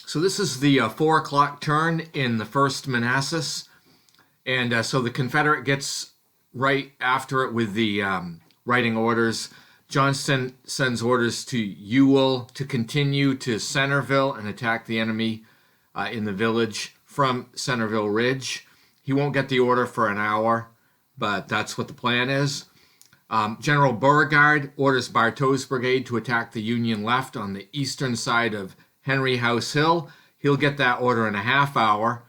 So this is the 4 o'clock turn in the 1st Manassas. And so the Confederate gets right after it with the writing orders. Johnston sends orders to Ewell to continue to Centerville and attack the enemy in the village from Centerville Ridge. He won't get the order for an hour, but that's what the plan is. General Beauregard orders Bartow's brigade to attack the Union left on the eastern side of Henry House Hill. He'll get that order in a half hour.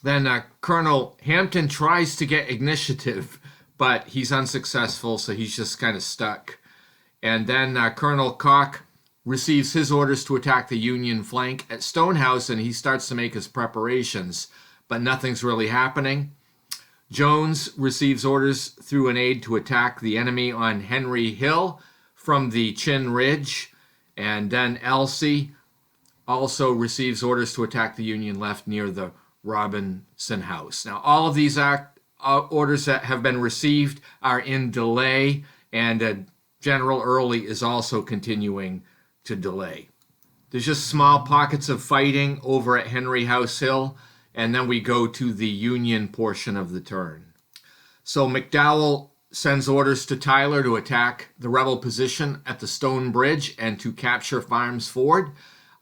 Then Colonel Hampton tries to get initiative, but he's unsuccessful, so he's just kind of stuck. And then Colonel Koch receives his orders to attack the Union flank at Stonehouse, and he starts to make his preparations, but nothing's really happening. Jones receives orders through an aide to attack the enemy on Henry Hill from the Chin Ridge, and then Elsie also receives orders to attack the Union left near the Robinson House. Now, all of these orders that have been received are in delay, and General Early is also continuing to delay. There's just small pockets of fighting over at Henry House Hill, and then we go to the Union portion of the turn. So McDowell sends orders to Tyler to attack the rebel position at the Stone Bridge and to capture Farms Ford.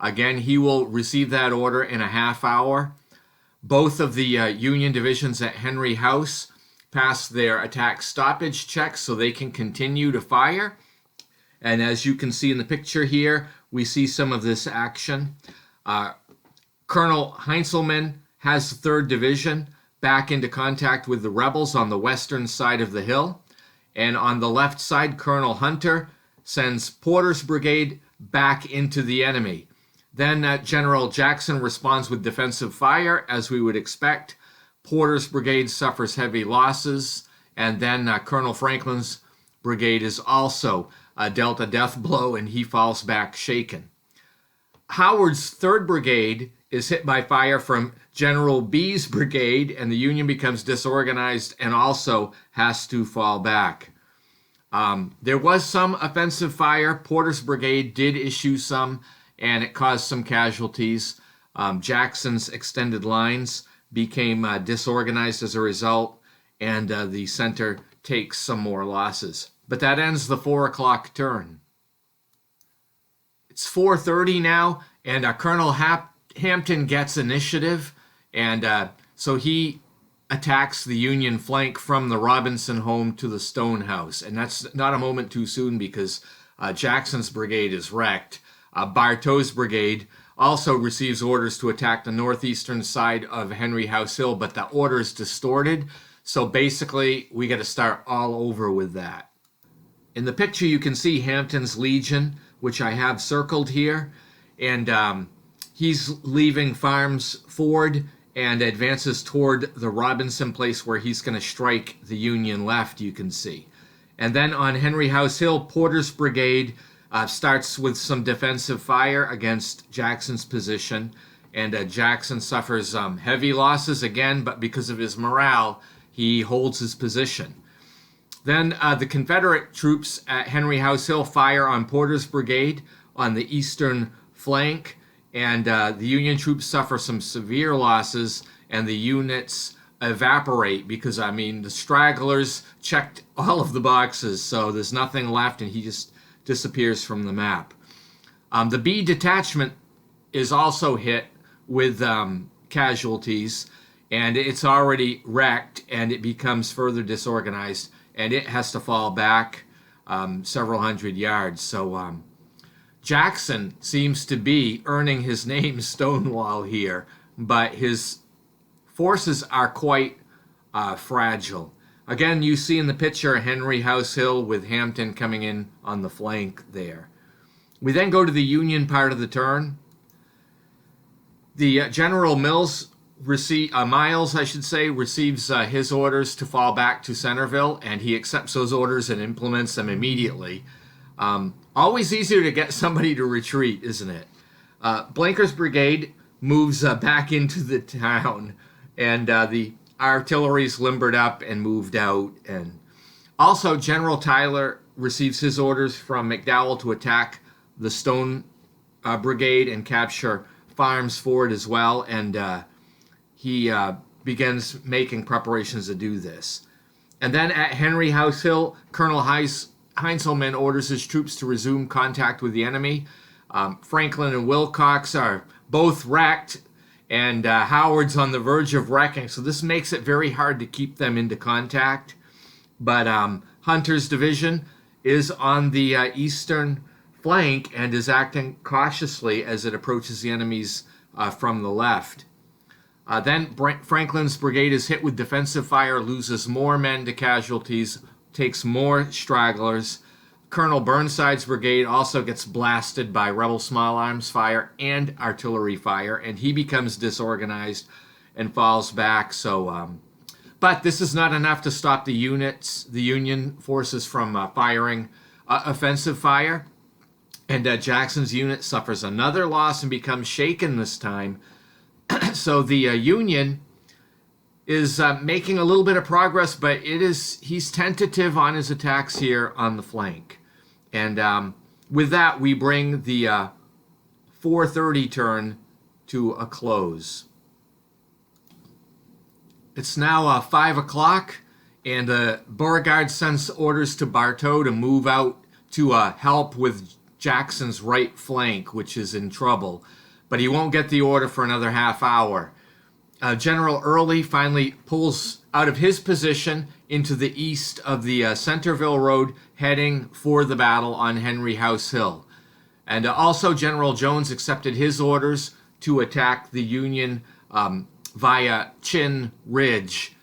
Again, he will receive that order in a half hour. Both of the Union divisions at Henry House pass their attack stoppage checks so they can continue to fire. And as you can see in the picture here, we see some of this action. Colonel Heinzelman has the 3rd Division back into contact with the rebels on the western side of the hill. And on the left side, Colonel Hunter sends Porter's brigade back into the enemy. Then General Jackson responds with defensive fire, as we would expect. Porter's brigade suffers heavy losses, and then Colonel Franklin's brigade is also dealt a death blow, and he falls back shaken. Howard's 3rd Brigade is hit by fire from General B's brigade, and the Union becomes disorganized and also has to fall back. There was some offensive fire. Porter's brigade did issue some, and it caused some casualties. Jackson's extended lines became disorganized as a result, and the center takes some more losses. But that ends the 4 o'clock turn. It's 4:30 now, and Colonel Hampton gets initiative, and so he attacks the Union flank from the Robinson home to the Stone House. And that's not a moment too soon because Jackson's brigade is wrecked. Bartow's brigade also receives orders to attack the northeastern side of Henry House Hill, but the order is distorted. So basically, we got to start all over with that. In the picture, you can see Hampton's Legion, which I have circled here, and he's leaving Farms Ford and advances toward the Robinson place where he's going to strike the Union left, you can see. And then on Henry House Hill, Porter's brigade starts with some defensive fire against Jackson's position, and Jackson suffers heavy losses again, but because of his morale, he holds his position. Then the Confederate troops at Henry House Hill fire on Porter's brigade on the eastern flank, and the Union troops suffer some severe losses, and the units evaporate because, the stragglers checked all of the boxes, so there's nothing left, and he just disappears from the map. The B detachment is also hit with casualties, and it's already wrecked, and it becomes further disorganized, and it has to fall back several hundred yards. So Jackson seems to be earning his name Stonewall here, but his forces are quite fragile. Again, you see in the picture Henry House Hill with Hampton coming in on the flank there. We then go to the Union part of the turn. The General Miles receives his orders to fall back to Centerville, and he accepts those orders and implements them immediately. Always easier to get somebody to retreat, isn't it? Blanker's brigade moves back into the town, and the artillery's limbered up and moved out. And also, General Tyler receives his orders from McDowell to attack the Stone Brigade and capture farms for it as well, and he begins making preparations to do this. And then at Henry House Hill, Colonel Heinzelman orders his troops to resume contact with the enemy. Franklin and Wilcox are both wrecked, and Howard's on the verge of wrecking, so this makes it very hard to keep them into contact. But Hunter's division is on the eastern flank and is acting cautiously as it approaches the enemies from the left. Then Franklin's brigade is hit with defensive fire, loses more men to casualties, takes more stragglers. Colonel Burnside's brigade also gets blasted by rebel small arms fire and artillery fire, and he becomes disorganized and falls back. But this is not enough to stop the Union forces from firing offensive fire. And Jackson's unit suffers another loss and becomes shaken this time. So the Union is making a little bit of progress, but he's tentative on his attacks here on the flank. And with that, we bring the 4:30 turn to a close. It's now 5 o'clock, and Beauregard sends orders to Bartow to move out to help with Jackson's right flank, which is in trouble. But he won't get the order for another half hour. General Early finally pulls out of his position into the east of the Centerville Road, heading for the battle on Henry House Hill. And also General Jones accepted his orders to attack the Union via Chin Ridge.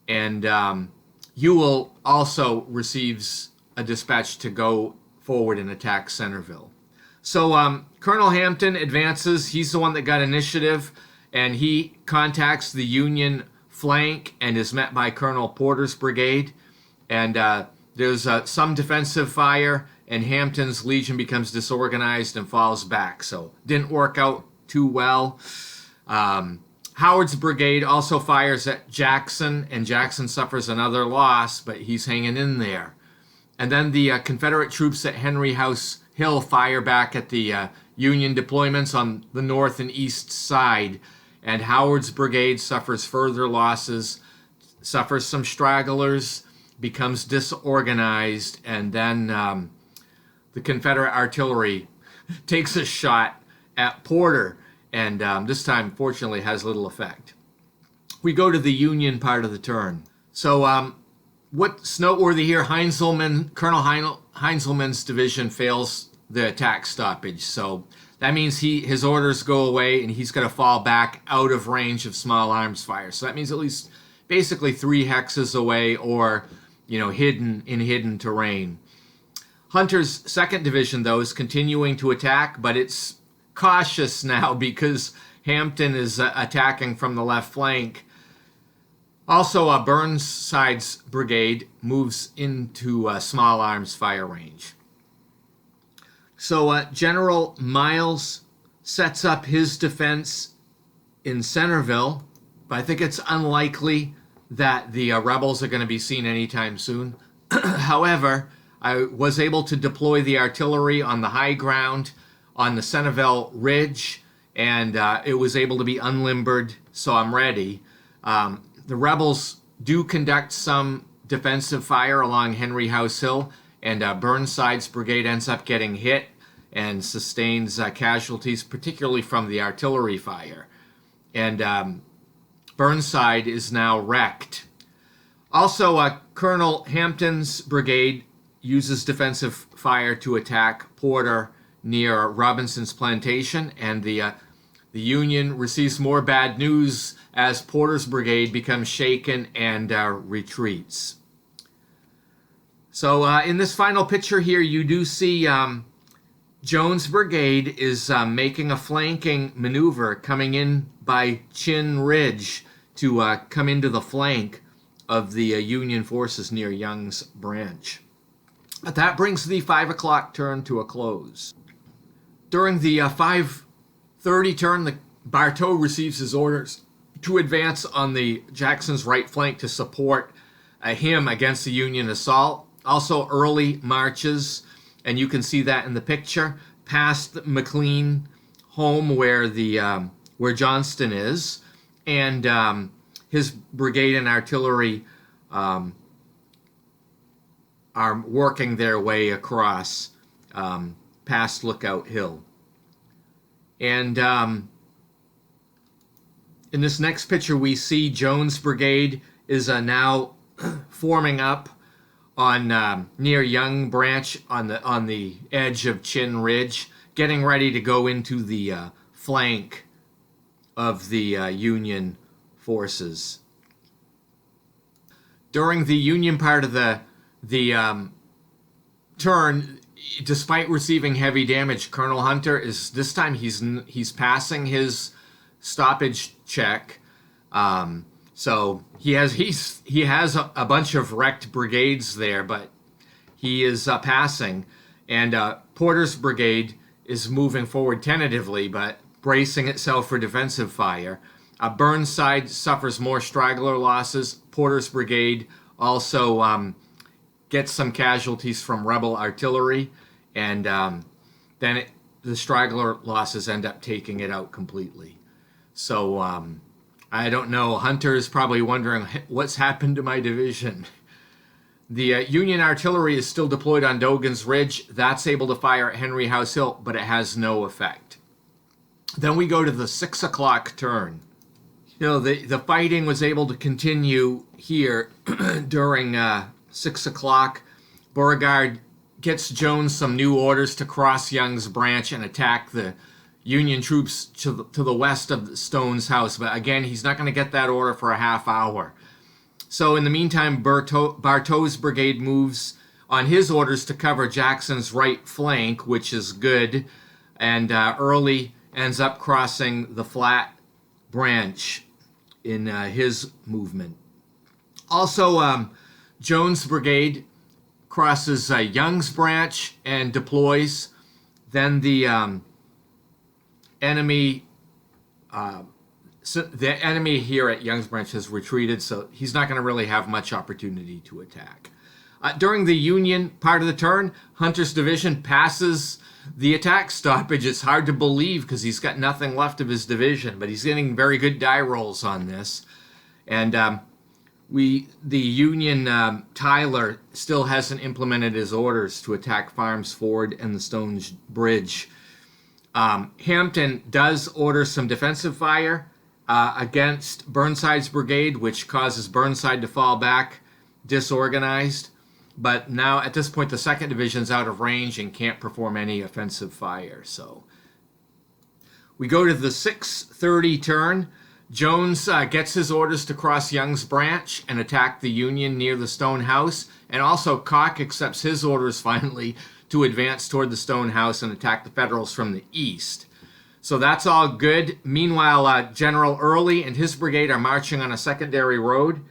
And Ewell also receives a dispatch to go forward and attack Centerville. So Colonel Hampton advances. He's the one that got initiative, and he contacts the Union flank and is met by Colonel Porter's brigade. And there's some defensive fire, and Hampton's legion becomes disorganized and falls back. So didn't work out too well. Howard's brigade also fires at Jackson, and Jackson suffers another loss, but he's hanging in there. And then the Confederate troops at Henry House Hill fire back at the Union deployments on the north and east side, and Howard's brigade suffers further losses, suffers some stragglers, becomes disorganized, and then the Confederate artillery takes a shot at Porter, and this time, fortunately, has little effect. We go to the Union part of the turn. So what's noteworthy here, Colonel Heinzelman's division fails the attack stoppage. So that means his orders go away, and he's going to fall back out of range of small arms fire. So that means at least basically 3 hexes away, or hidden in hidden terrain. Hunter's 2nd Division, though, is continuing to attack, but it's cautious now because Hampton is attacking from the left flank. Also, Burnside's brigade moves into small arms fire range. So General Miles sets up his defense in Centerville, but I think it's unlikely that the rebels are going to be seen anytime soon. However, I was able to deploy the artillery on the high ground on the Centerville Ridge, and it was able to be unlimbered, so I'm ready. The rebels do conduct some defensive fire along Henry House Hill, and Burnside's brigade ends up getting hit and sustains casualties, particularly from the artillery fire. And Burnside is now wrecked. Also, Colonel Hampton's brigade uses defensive fire to attack Porter near Robinson's plantation, and the Union receives more bad news as Porter's brigade becomes shaken and retreats. So in this final picture here, you do see Jones' brigade is making a flanking maneuver, coming in by Chin Ridge to come into the flank of the Union forces near Young's Branch. But that brings the 5 o'clock turn to a close. During the 5:30 turn, the Bartow receives his orders to advance on the Jackson's right flank to support him against the Union assault. Also, Early marches, and you can see that in the picture, past McLean, home where where Johnston is, and his brigade and artillery are working their way across past Lookout Hill. And in this next picture, we see Jones' brigade is now forming up on near Young Branch on the edge of Chin Ridge, getting ready to go into the flank of the Union forces. During the Union part of the turn, despite receiving heavy damage, Colonel Hunter is this time he's passing his stoppage check. So he has a bunch of wrecked brigades there, but he is passing, and Porter's brigade is moving forward tentatively, but bracing itself for defensive fire. Burnside suffers more straggler losses. Porter's brigade also gets some casualties from rebel artillery, and then the straggler losses end up taking it out completely. So I don't know. Hunter is probably wondering what's happened to my division. The Union artillery is still deployed on Dogan's Ridge. That's able to fire at Henry House Hill, but it has no effect. Then we go to the 6 o'clock turn. The fighting was able to continue here during 6 o'clock. Beauregard gets Jones some new orders to cross Young's Branch and attack the Union troops to the west of Stone's house. But again, he's not going to get that order for a half hour. So in the meantime, Bartow's brigade moves on his orders to cover Jackson's right flank, which is good. And Early ends up crossing the Flat Branch in his movement. Also, Jones' brigade crosses Young's Branch and deploys. Then the enemy here at Young's Branch has retreated, so he's not going to really have much opportunity to attack. During the Union part of the turn, Hunter's division passes the attack stoppage. It's hard to believe because he's got nothing left of his division, but he's getting very good die rolls on this. And the Union Tyler still hasn't implemented his orders to attack Farms Ford and the Stone Bridge. Hampton does order some defensive fire against Burnside's brigade, which causes Burnside to fall back disorganized. But now, at this point, the 2nd Division's out of range and can't perform any offensive fire. So we go to the 6:30 turn. Jones gets his orders to cross Young's Branch and attack the Union near the Stone House. And also, Koch accepts his orders finally to advance toward the Stone House and attack the Federals from the east. So that's all good. Meanwhile, General Early and his brigade are marching on a secondary road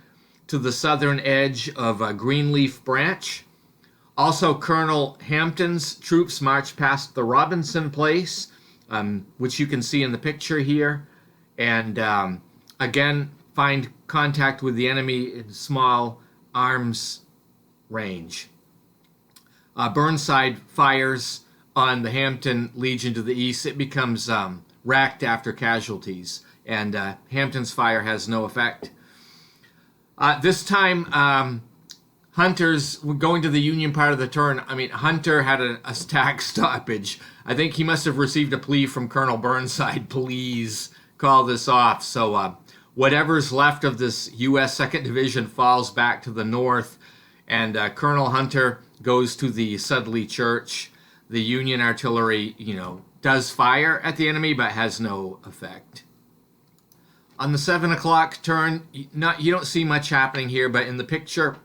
to the southern edge of Greenleaf Branch. Also, Colonel Hampton's troops march past the Robinson Place, which you can see in the picture here, and again find contact with the enemy in small arms range. Burnside fires on the Hampton Legion to the east. It becomes racked after casualties, and Hampton's fire has no effect. This time, Hunter's going to the Union part of the turn. I mean, Hunter had an attack stoppage. I think he must have received a plea from Colonel Burnside, please call this off. So whatever's left of this U.S. 2nd Division falls back to the north, and Colonel Hunter goes to the Sudley Church. The Union artillery, does fire at the enemy, but has no effect. On the 7 o'clock turn, you don't see much happening here, but in the picture,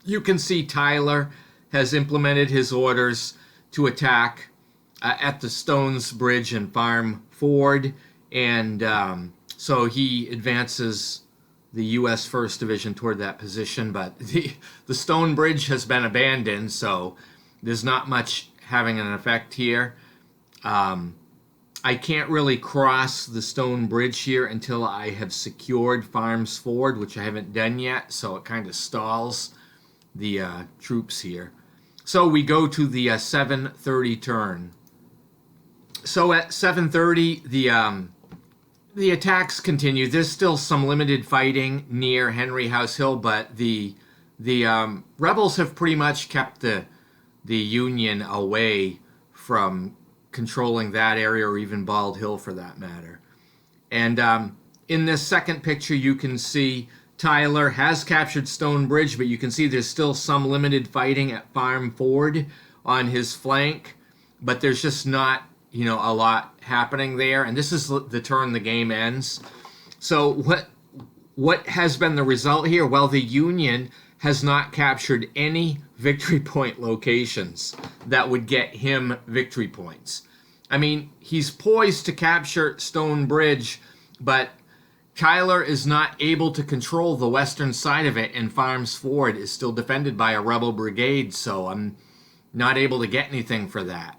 you can see Tyler has implemented his orders to attack at the Stones Bridge and Farm Ford, and so he advances the U.S. 1st Division toward that position, but the Stone Bridge has been abandoned, so there's not much having an effect here. I can't really cross the Stone Bridge here until I have secured Farms Ford, which I haven't done yet, so it kind of stalls the troops here. So we go to the 7:30 turn. So at 7:30, the attacks continue. There's still some limited fighting near Henry House Hill, but the rebels have pretty much kept the Union away from controlling that area, or even Bald Hill for that matter. And in this second picture, you can see Tyler has captured Stone Bridge, but you can see there's still some limited fighting at Farm Ford on his flank, but there's just not, a lot happening there. And this is the turn the game ends. So what has been the result here? Well, the Union has not captured any victory point locations that would get him victory points. I mean, he's poised to capture Stone Bridge, but Tyler is not able to control the western side of it, and Farms Ford is still defended by a rebel brigade, so I'm not able to get anything for that.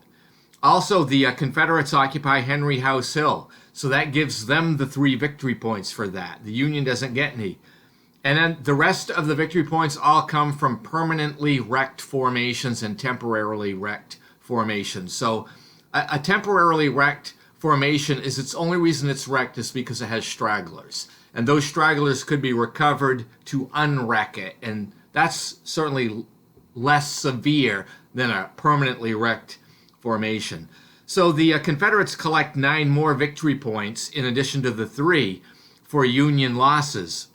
Also, the Confederates occupy Henry House Hill, so that gives them the 3 victory points for that. The Union doesn't get any. And then the rest of the victory points all come from permanently wrecked formations and temporarily wrecked formations. So a temporarily wrecked formation is its only reason it's wrecked is because it has stragglers. And those stragglers could be recovered to unwreck it. And that's certainly less severe than a permanently wrecked formation. So the Confederates collect 9 more victory points in addition to the 3 for Union losses.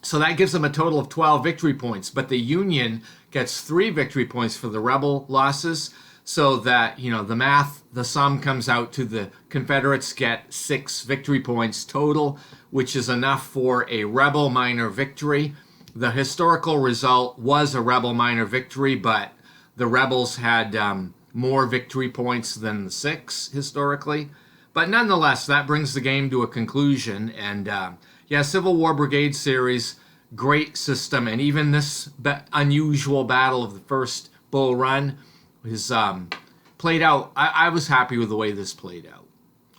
So that gives them a total of 12 victory points. But the Union gets 3 victory points for the rebel losses, so that, the sum comes out to the Confederates get 6 victory points total, which is enough for a rebel minor victory. The historical result was a rebel minor victory, but the rebels had more victory points than the 6 historically. But nonetheless, that brings the game to a conclusion. And Civil War Brigade series, great system. And even this unusual battle of the first Bull Run is played out. I was happy with the way this played out.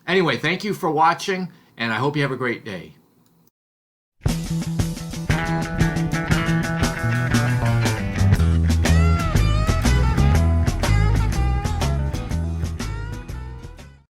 Anyway, thank you for watching, and I hope you have a great day.